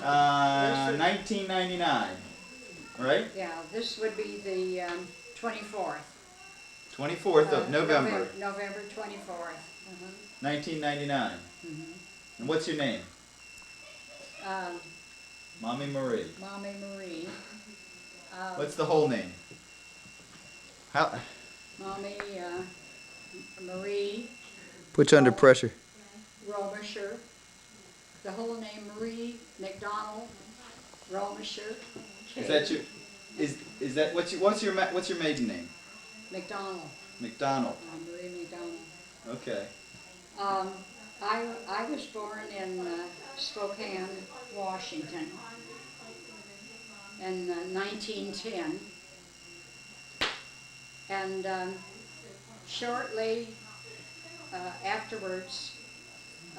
1999, right? Yeah, this would be the 24th. 24th of November, November 24th. 1999. And what's your name? Um, Mommy Marie. Mommy Marie. What's the whole name? How? Mommy Marie. Put you under pressure. Romischer. The whole name Marie McDonald Romischer. Is that your? Is that what's your maiden name? McDonald. McDonald. Marie McDonald. Okay. I was born in Spokane, Washington, in 1910, and shortly afterwards,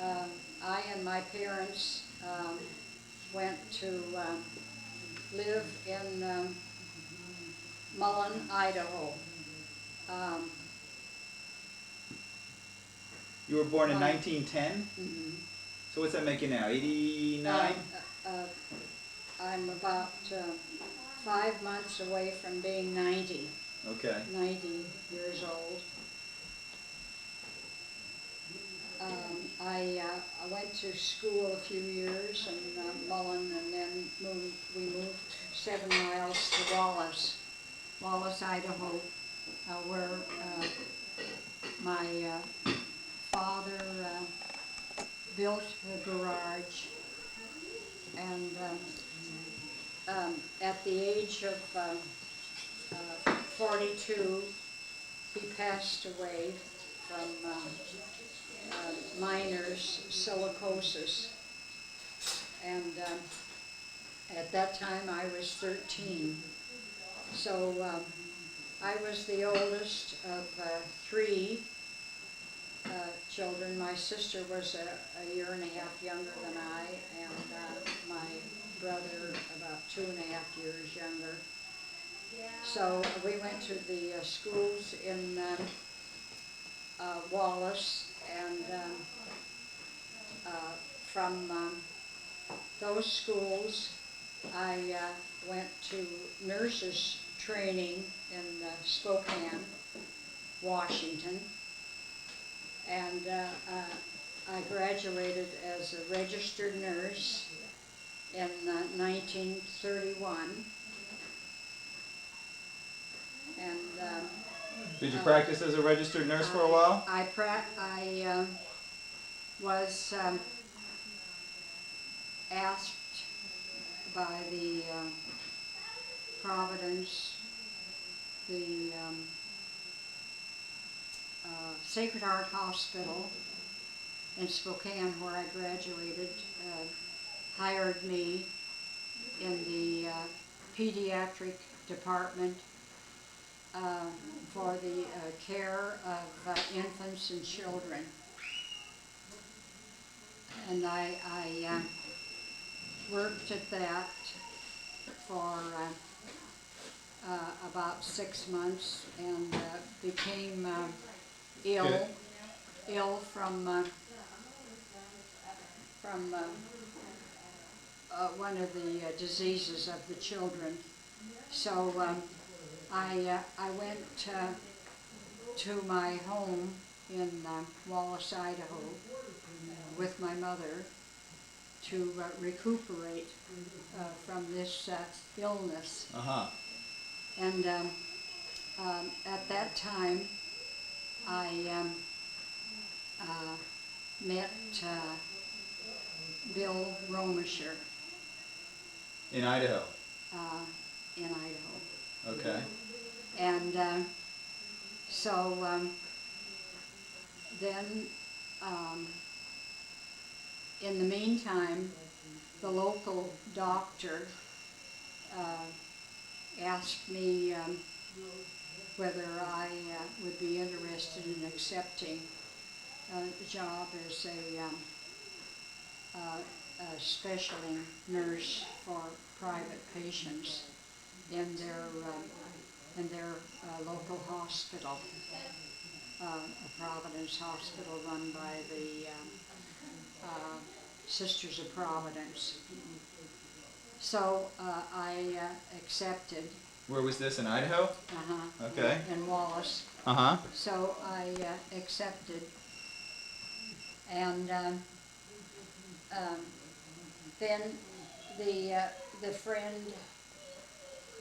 I and my parents went to live in Mullen, Idaho. You were born in 1910? Mm-hmm. So what's that make you now, 89? I'm about 5 months away from being 90. Okay. 90 years old. I went to school a few years in Mullen, and then we moved 7 miles to Wallace, Idaho, where my father built a garage, and at the age of 42, he passed away from miner's silicosis, and at that time I was 13. So I was the oldest of 3 children. My sister was a year and a half younger than I, and my brother about 2.5 years younger. So we went to the schools in Wallace, and from those schools I went to nurses training in Spokane, Washington, and I graduated as a registered nurse in 1931. And did you practice as a registered nurse for a while? I was asked by the Providence, the Sacred Heart Hospital in Spokane, where I graduated, hired me in the pediatric department for the care of infants and children. And I worked at that for about 6 months, and became ill from one of the diseases of the children. So I went to my home in Wallace, Idaho, with my mother to recuperate from this illness. And at that time, I met Bill Romischer. In Idaho? In Idaho. Okay. And so then, in the meantime, the local doctor asked me whether I would be interested in accepting a job as a specialty nurse for private patients in their local hospital, a Providence hospital run by the Sisters of Providence. So I accepted. Where was this, in Idaho? Okay. In Wallace. Uh-huh. So I accepted, and then the friend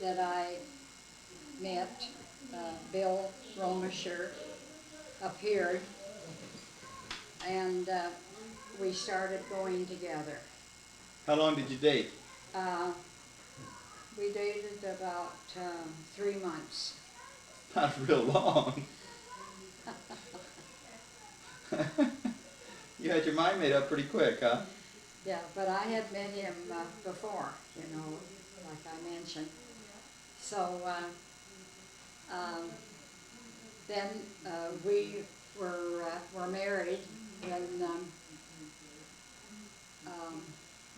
that I met, Bill Romischer, appeared, and we started going together. How long did you date? We dated about 3 months. Not real long. You had your mind made up pretty quick, huh? Yeah, but I had met him before, like I mentioned. So then we were married in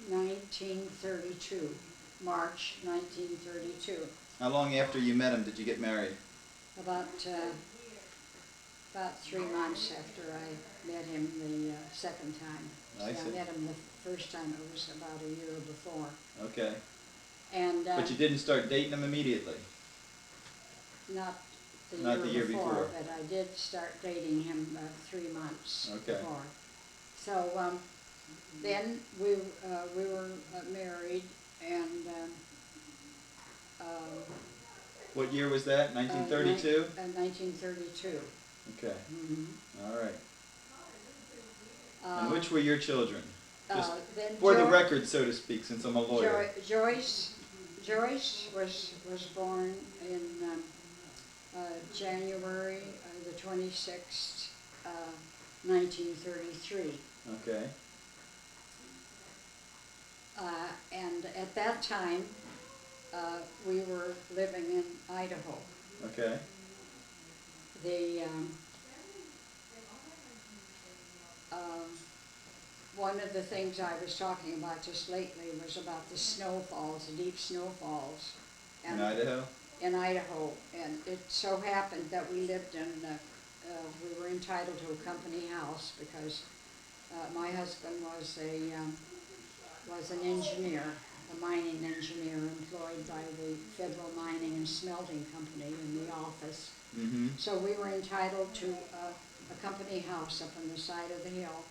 1932, March 1932. How long after you met him did you get married? About 3 months after I met him the second time. I see. I met him the first time, it was about a year before. Okay. And but you didn't start dating him immediately? Not the year before. but I did start dating him 3 months before. So then we were married, and what year was that? 1932? 1932. Okay. Mm-hmm. All right. And which were your children? Just then for the record, so to speak, since I'm a lawyer. Joyce was born in January the 26th, 1933. Okay. And at that time, we were living in Idaho. Okay. One of the things I was talking about just lately was about the snowfalls, the deep snowfalls. In Idaho? In Idaho. And it so happened that we lived in, we were entitled to a company house because my husband was an engineer, a mining engineer employed by the Federal Mining and Smelting Company in the office. Mm-hmm. So we were entitled to a company house up on the side of the hill.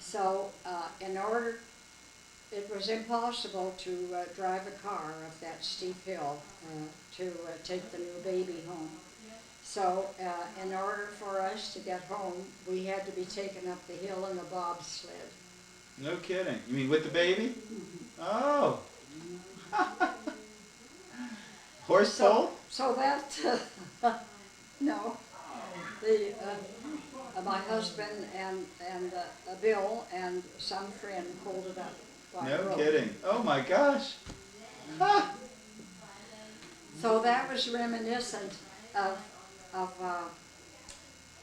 So it was impossible to drive a car up that steep hill to take the new baby home. So in order for us to get home, we had to be taken up the hill in a bobsled. No kidding. You mean with the baby? Mm-hmm. Oh. Horse pull? So that, no. My husband and Bill and some friend pulled it up by No rope. kidding. Oh my gosh. So that was reminiscent of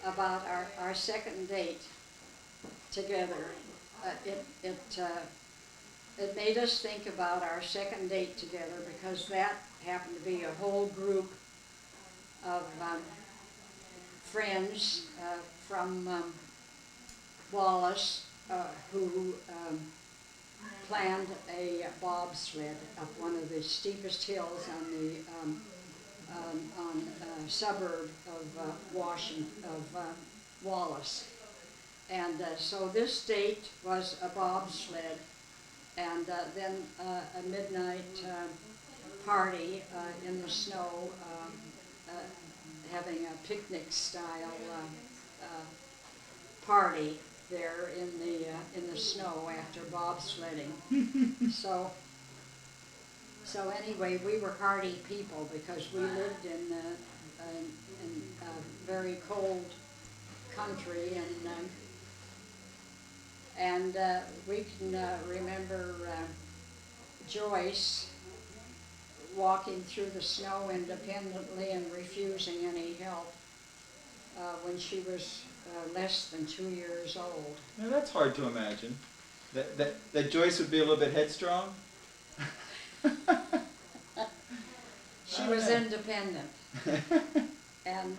about our second date together. It made us think about our second date together because that happened to be a whole group of friends from Wallace who planned a bobsled up one of the steepest hills on the suburb of Wallace. And so this date was a bobsled, and then a midnight party in the snow, having a picnic style party there in the snow after bobsledding. So anyway, we were hardy people because we lived in a very cold country, and we can remember Joyce walking through the snow independently and refusing any help when she was less than 2 years old. Now that's hard to imagine. That Joyce would be a little bit headstrong? She was independent. And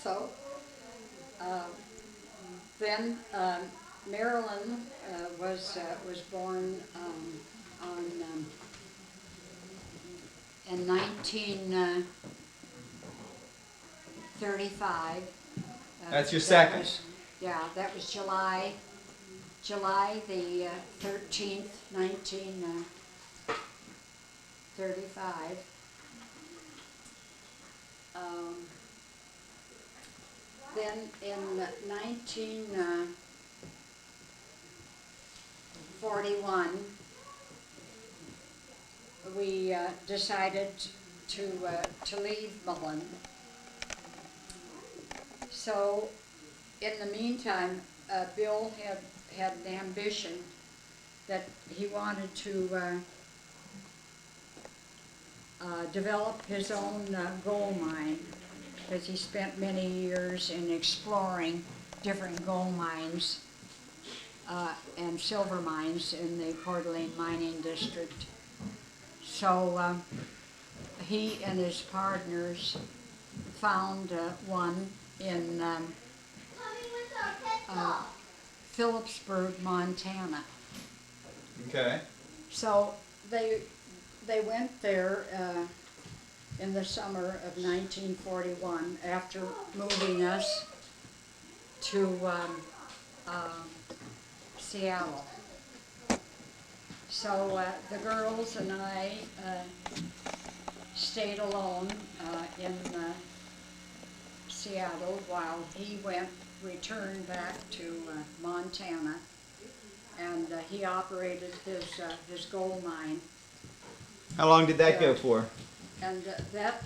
so then Marilyn was born on 1935. That's your second? Yeah, that was July the 13th, 1935. Then in 1941, we decided to leave Mullen. So in the meantime, Bill had an ambition that he wanted to develop his own gold mine, because he spent many years in exploring different gold mines and silver mines in the Coeur d'Alene mining district. So he and his partners found one in Phillipsburg, Montana. Okay. So they went there in the summer of 1941 after moving us to Seattle. So the girls and I stayed alone in Seattle while he returned back to Montana, and he operated his gold mine. How long did that go for? And that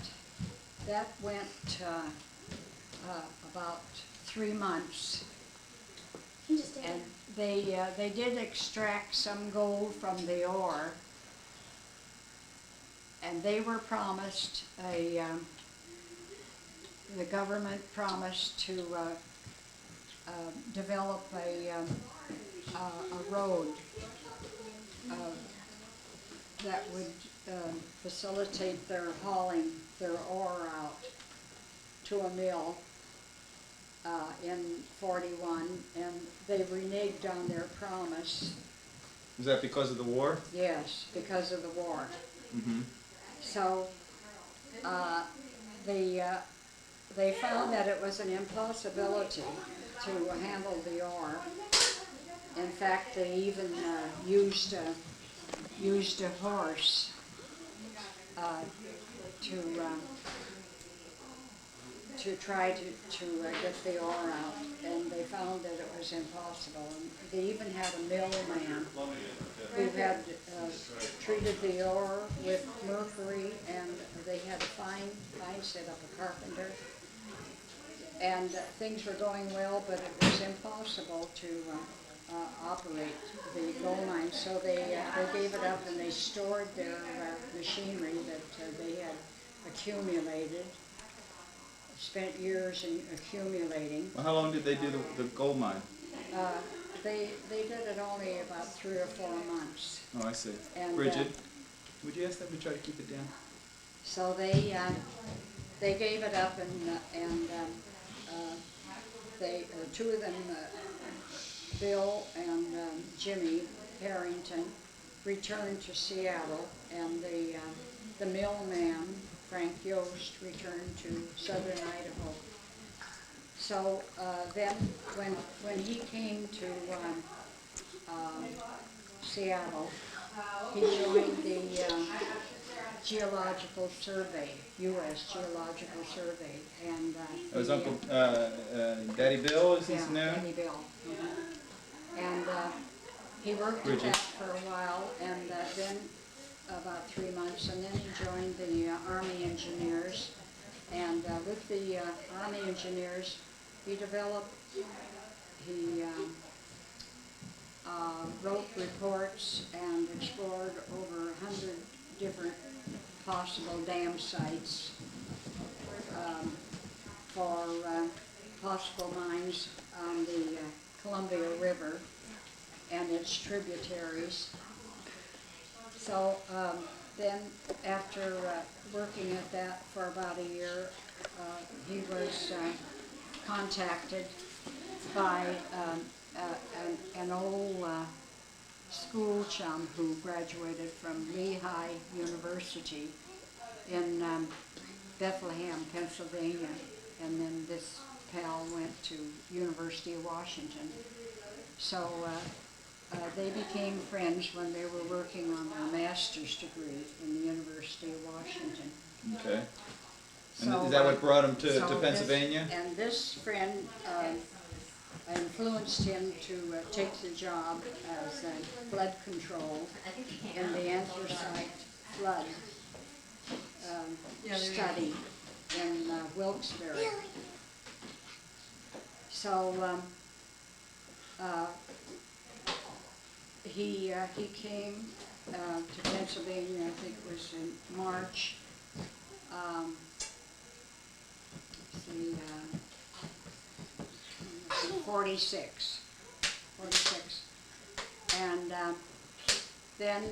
went about 3 months. And they did extract some gold from the ore, and they were promised the government promised to develop a road that would facilitate their hauling their ore out to a mill in 41, and they reneged on their promise. Was that because of the war? Yes, because of the war. Mm-hmm. So they found that it was an impossibility to handle the ore. In fact, they even used a horse to try to get the ore out, and they found that it was impossible. And they even had a millman who had treated the ore with mercury, and they had to set up a carpenter. And things were going well, but it was impossible to operate the gold mine. So they gave it up, and they stored their machinery that they had accumulated, spent years in accumulating. Well, how long did they do the gold mine? They did it only about 3 or 4 months. Oh, I see. And, Bridget, would you ask them to try to keep it down? So they gave it up, and they two of them, Bill and Jimmy Harrington, returned to Seattle, and the millman, Frank Yost, returned to southern Idaho. So then when he came to Seattle, he joined the Geological Survey, U.S. Geological Survey. And That was Uncle Daddy Bill, is his name? Daddy Bill. And he worked at that for a while, and then about 3 months, and then he joined the Army Engineers. And with the Army Engineers, he wrote reports and explored over 100 different possible dam sites for possible mines on the Columbia River and its tributaries. So then after working at that for about a year, he was contacted by an old school chum who graduated from Lehigh University, in Bethlehem, Pennsylvania, and then this pal went to University of Washington. So they became friends when they were working on their master's degree in the University of Washington. Okay. And So, is that what brought him to so Pennsylvania? And this friend influenced him to take the job as flood control in the anthracite flood study in Wilkes-Barre. So he came to Pennsylvania, I think it was in March. See, 46. And then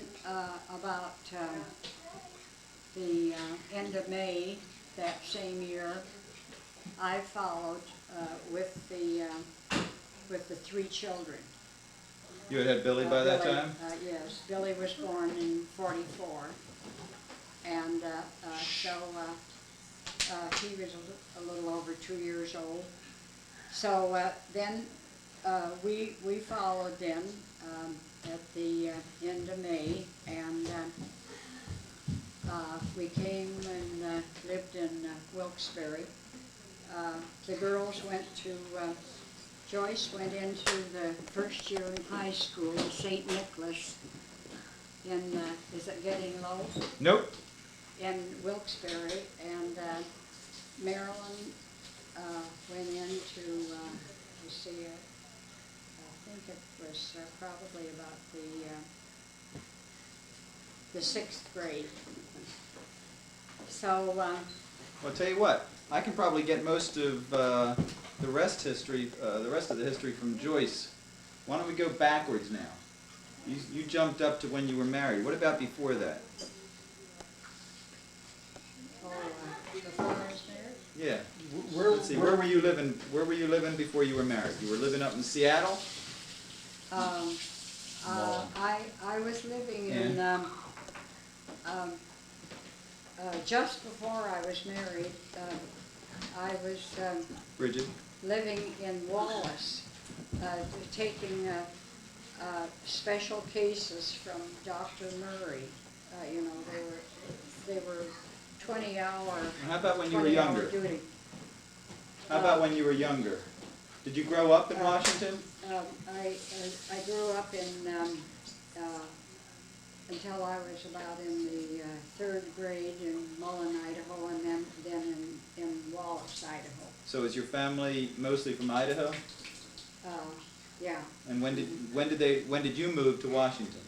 about the end of May that same year, I followed with the 3 children. You had Billy by that Billy, time? Yes, Billy was born in 44, and so he was a little over 2 years old. So then we followed them at the end of May, and we came and lived in Wilkes-Barre. The girls went to, Joyce went into the first year in high school, St. Nicholas, in, is it getting low? Nope. In Wilkes-Barre, and Marilyn went into, let's see, I think it was probably about the 6th grade. So, Well, I'll tell you what. I can probably get most of the rest of the history from Joyce. Why don't we go backwards now? You jumped up to when you were married. What about before that? before I was married? Yeah. Let's see. Where were you living? Where were you living before you were married? You were living up in Seattle. I was living in just before I was married. I was Bridget. living in Wallace, taking special cases from Dr. Murray. You know, they were 20-hour. How about when you were younger? Duty. How about when you were younger? Did you grow up in Washington? I grew up in until I was about in the 3rd grade in Mullen, Idaho, and then in Wallace, Idaho. So is your family mostly from Idaho? Yeah. And when did you move to Washington?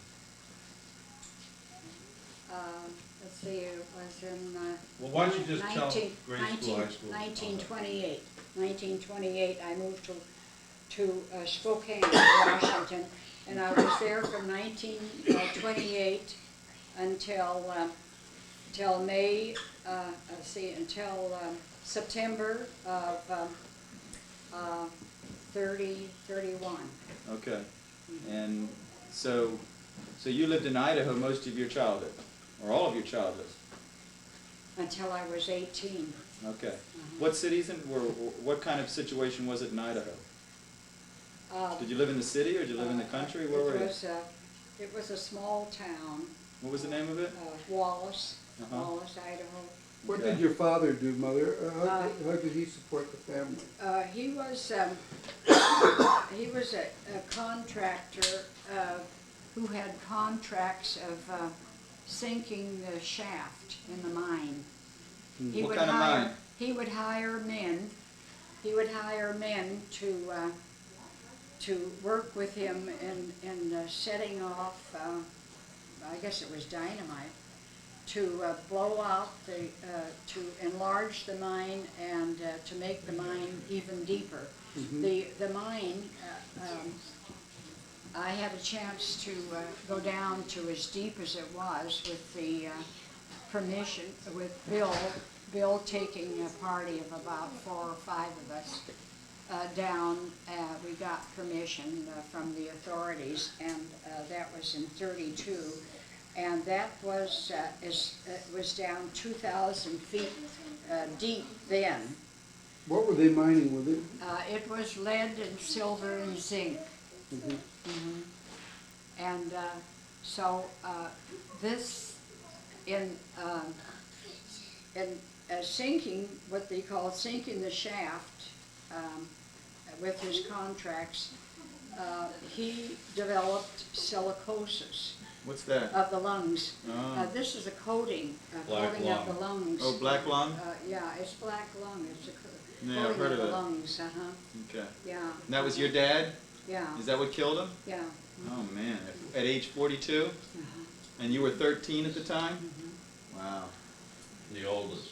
Let's see, it was in Well, why don't you just tell 19, grade school, high school? 1928. 1928, I moved to Spokane, Washington, and I was there from 1928 until May. Let's see, until September of 31. Okay. And so you lived in Idaho most of your childhood, or all of your childhood? Until I was 18. Okay. What cities and what kind of situation was it in Idaho? Did you live in the city or did you live in the country? Where were you? It was a small town. What was the name of it? Wallace, Uh-huh. Idaho. What did your father do, Mother? How did he support the family? He was a contractor who had contracts of sinking the shaft in the mine. He What would kind of hire, mine? He would hire men. He would hire men to work with him in setting off. I guess it was dynamite to blow out to enlarge the mine and to make the mine even deeper. The mine. I had a chance to go down to as deep as it was with the permission, with Bill taking a party of about 4 or 5 of us down. We got permission from the authorities, and that was in 32. And that was, it was down 2,000 feet deep then. What were they mining with it? It was lead and silver and zinc. Mhm. Mhm. And so this, in sinking, what they call sinking the shaft with his contracts, he developed silicosis What's that? of the lungs. Oh. This is a coating, Black coating of the lungs. Oh, black lung? Yeah, it's black lung. It's a Yeah, I've coating heard of of the it. lungs. Okay. Yeah. And that was your dad? Yeah. Is that what killed him? Yeah. Oh, man. At age 42? And you were 13 at the time? Mhm. Wow. The oldest.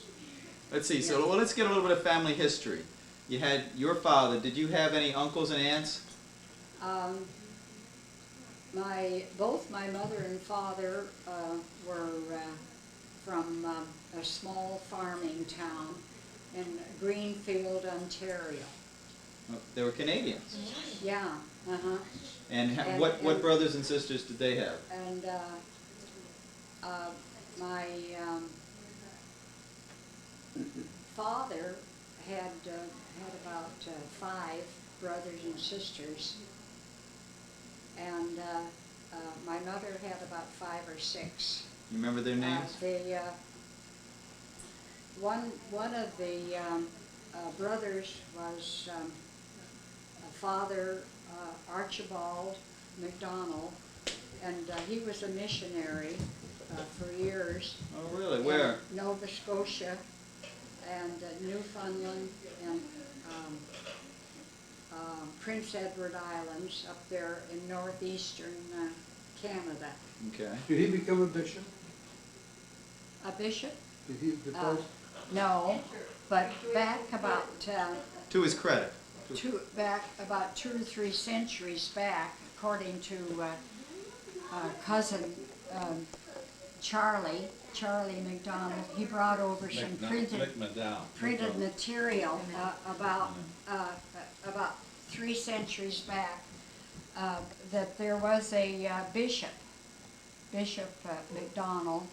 Let's see, so well, let's get a little bit of family history. You had your father. Did you have any uncles and aunts? Both my mother and father were from a small farming town in Greenfield, Ontario. Oh, they were Canadians. Yeah, uh-huh. And And- what brothers and sisters did they have? And my father had about 5 brothers and sisters, and my mother had about 5 or 6. You remember their names? One of the brothers was Father Archibald McDonald, and he was a missionary for years. Oh, really? Where? In Nova Scotia and Newfoundland and Prince Edward Islands up there in northeastern Canada. Okay. Did he become a bishop? A bishop? Did he depose? No, but back about To his credit. back about 2 or 3 centuries back, according to cousin Charlie McDonald, he brought over some printed material about 3 centuries back, that there was a Bishop McDonald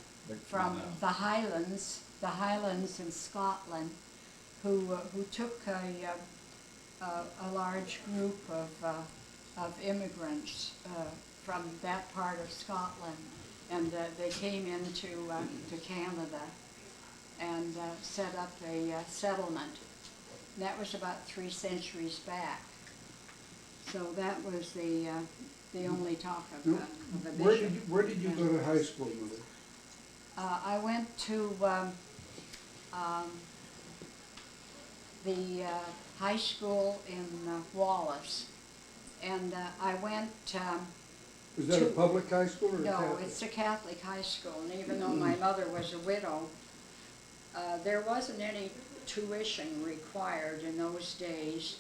from the Highlands in Scotland, who took a large group of immigrants from that part of Scotland, and they came into to Canada and set up a settlement. And that was about 3 centuries back. So that was the only talk of a bishop. Where did you go to high school, Mother? I went to the high school in Wallace, and I went. Was that a public high school or a No, Catholic? it's a Catholic high school, and even though my mother was a widow, there wasn't any tuition required in those days,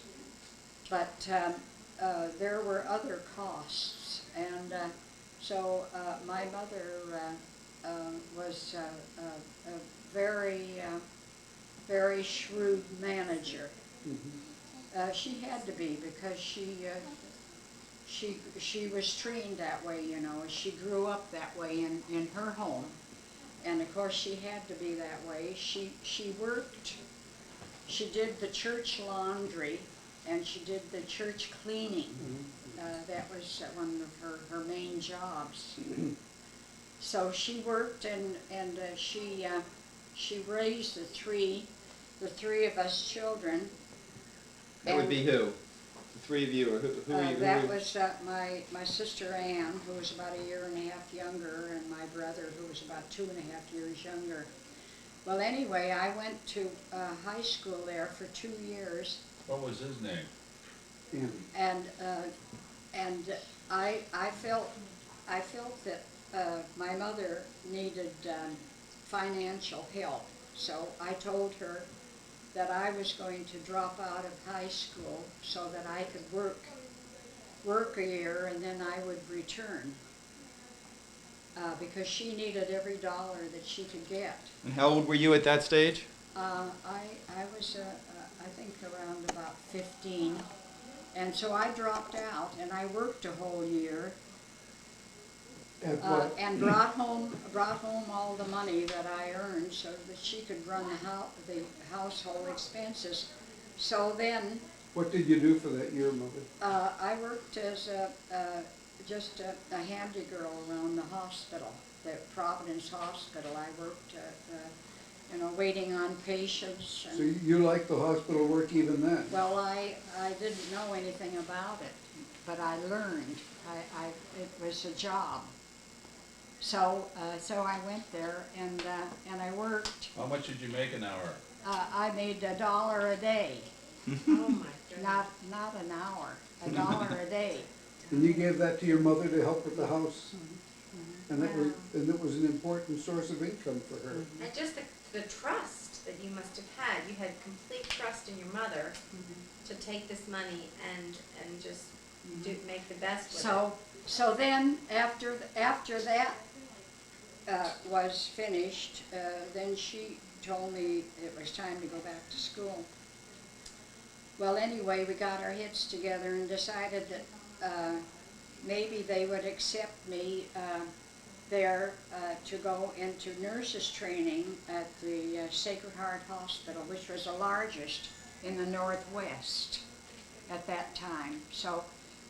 but there were other costs, and so my mother was a very shrewd manager. She had to be, because she was trained that way, you know. She grew up that way in her home, and of course she had to be that way. She worked. She did the church laundry, and she did the church cleaning. That was one of her main jobs. So she worked, and she raised the three of us children. That would be who? The 3 of you, or who were you? That was my sister Ann, who was about 1.5 years younger, and my brother, who was about 2.5 years younger. Well, anyway, I went to high school there for 2 years. What was his name? Andy. And I felt that my mother needed financial help, so I told her that I was going to drop out of high school so that I could work a year, and then I would return, because she needed every dollar that she could get. And how old were you at that stage? I was I think around about 15, and so I dropped out and I worked a whole year, At what? and brought home all the money that I earned so that she could run the household expenses. So then, What did you do for that year, Mother? I worked as just a handy girl around the hospital, the Providence Hospital. I worked, waiting on patients. So you liked the hospital work even then? Well, I didn't know anything about it, but I learned. It was a job. So I went there and I worked. How much did you make an hour? I made $1 a day. Oh my goodness. Not an hour, $1 a day. And you gave that to your mother to help with the house? And it was an important source of income for her. And just the trust that you must have had. You had complete trust in your mother to take this money and just make the best with it. So then after that was finished, then she told me it was time to go back to school. Well, anyway, we got our heads together and decided that maybe they would accept me there to go into nurses training at the Sacred Heart Hospital, which was the largest in the Northwest at that time. So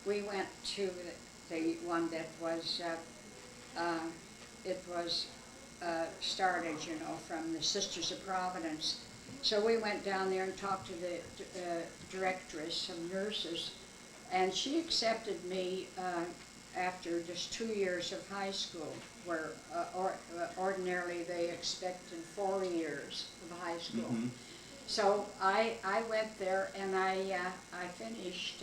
we went to the one that was, started, from the Sisters of Providence. So we went down there and talked to the directress of nurses, and she accepted me after just 2 years of high school, where ordinarily they expected 4 years of high school. So I went there and I finished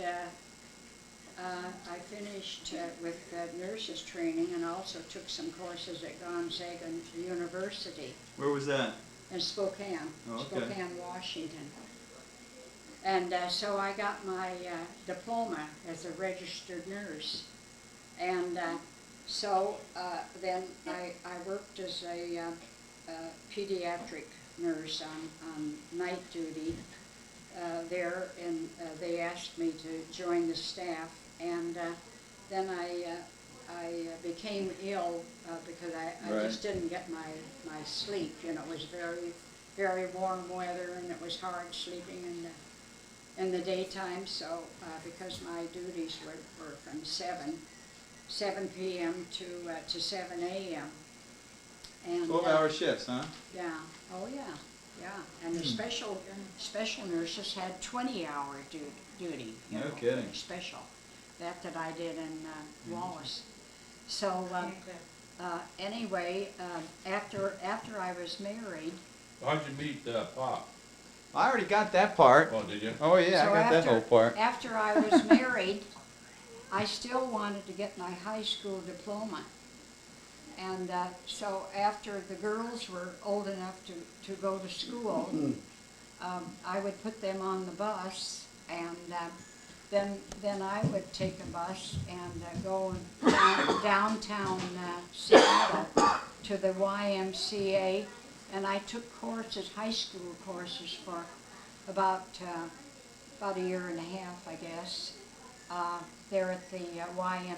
with nurses training, and also took some courses at Gonzaga University Where was that? in Spokane, Oh, okay. Spokane, Washington. And so I got my diploma as a registered nurse. And then I worked as a pediatric nurse on night duty there, and they asked me to join the staff. And then I became ill because I just didn't get my sleep. It was very, very warm weather, and it was hard sleeping in the daytime. So because my duties were from 7 p.m. to 7 a.m. And 12-hour shifts, huh? yeah, oh yeah, yeah. And the special nurses had 20-hour duty. No kidding. Special. That I did in Wallace. So anyway, after I was married. How'd you meet Pop? I already got that part. Oh, did you? Oh yeah, So I got that whole part. After I was married, I still wanted to get my high school diploma. And so after the girls were old enough to go to school, I would put them on the bus, and then I would take a bus and go downtown Seattle to the YMCA, and I took courses, high school courses, for about a year and a half, I guess, there at the YMCA.